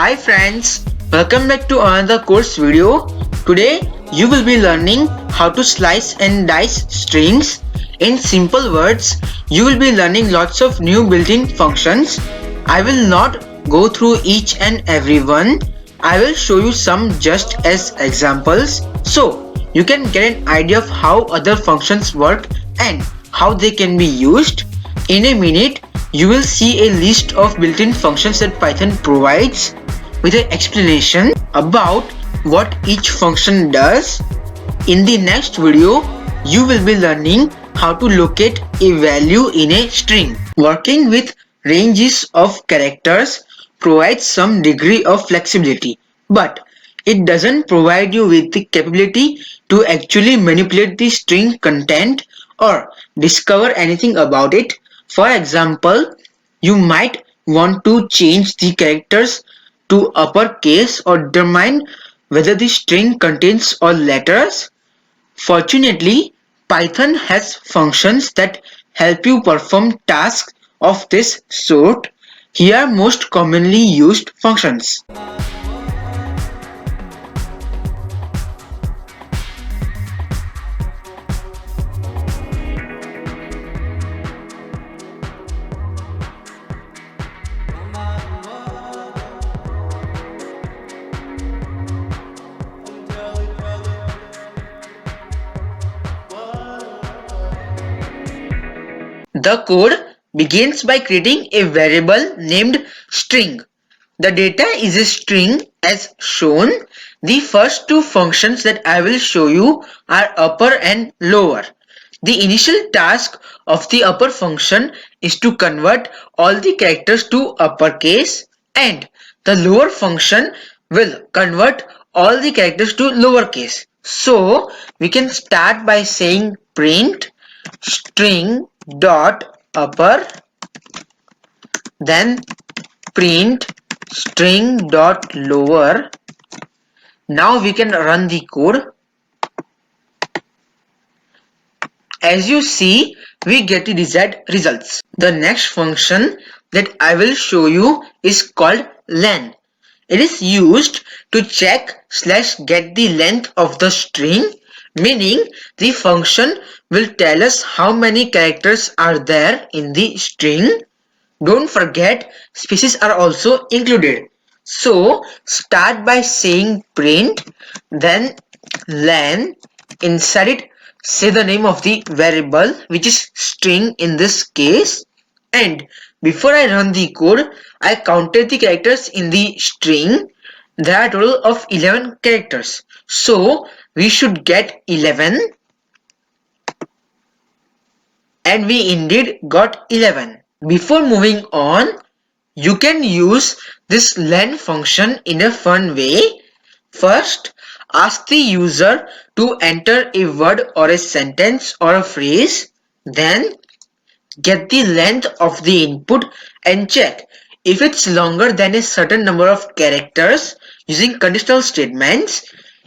Hi friends, welcome back to another course video. Today you will be learning how to slice and dice strings. In simple words, you will be learning lots of new built-in functions. I will not go through each and every one. I will show you some just as examples so you can get an idea of how other functions work and how they can be used. In a minute, you will see a list of built-in functions that Python provides with an explanation about what each function does. In the next video, you will be learning how to locate a value in a string. Working with ranges of characters provides some degree of flexibility, but it doesn't provide you with the capability to actually manipulate the string content or discover anything about it. For example, you might want to change the characters to uppercase or determine whether the string contains all letters. Fortunately, Python has functions that help you perform tasks of this sort. Here are most commonly used functions. The code begins by creating a variable named string. The data is a string as shown. The first two functions that I will show you are upper and lower. The initial task of the upper function is to convert all the characters to uppercase, and the lower function will convert all the characters to lowercase. So we can start by saying print string dot upper, then print string dot lower. Now we can run the code. As you see, we get the desired results. The next function that I will show you is called len. It is used to check/get the length of the string, meaning the function will tell us how many characters are there in the string. Don't forget, spaces are also included. So start by saying print, then len. Inside it, say the name of the variable, which is string in this case. And before I run the code, I counted the characters in the string. There are a total of 11 characters. So we should get 11. And we indeed got 11. Before moving on, you can use this len function in a fun way. First, ask the user to enter a word or a sentence or a phrase. Then, get the length of the input and check if it's longer than a certain number of characters using conditional statements.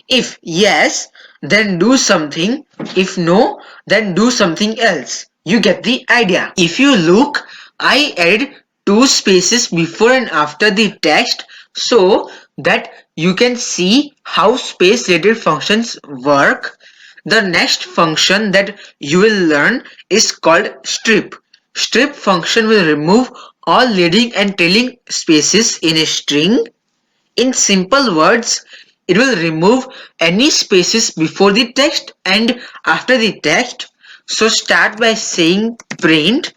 If yes, then do something. If no, then do something else. You get the idea. If you look, I added 2 spaces before and after the text so that you can see how space related functions work. The next function that you will learn is called strip. Strip function will remove all leading and trailing spaces in a string. In simple words, it will remove any spaces before the text and after the text. So start by saying print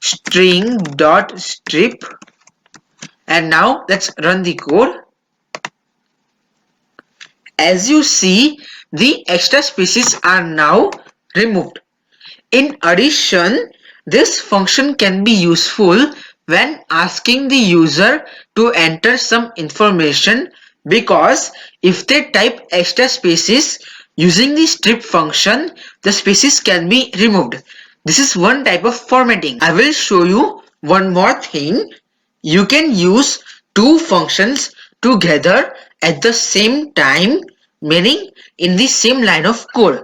string dot strip, and now let's run the code. As you see, the extra spaces are now removed. In addition, this function can be useful when asking the user to enter some information, because if they type extra spaces using the strip function, the spaces can be removed. This is one type of formatting. I will show you one more thing. You can use 2 functions together at the same time, meaning in the same line of code.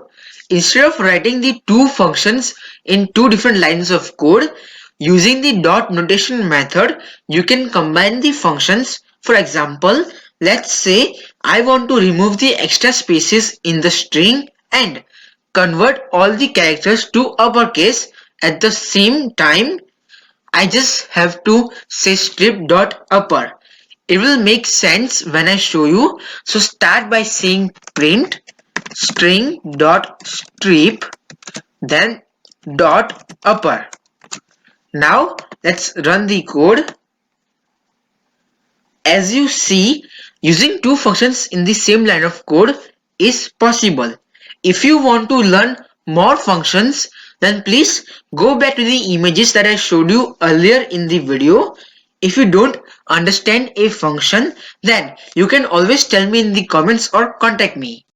Instead of writing the 2 functions in 2 different lines of code, using the dot notation method, you can combine the functions For example, let's say I want to remove the extra spaces in the string and convert all the characters to uppercase at the same time. I just have to say strip.upper. It will make sense when I show you. So start by saying print string.strip then dot upper. Now let's run the code. As you see, using two functions in the same line of code is possible. If you want to learn more functions, then please go back to the images that I showed you earlier in the video. If you don't understand a function, then you can always tell me in the comments or contact me.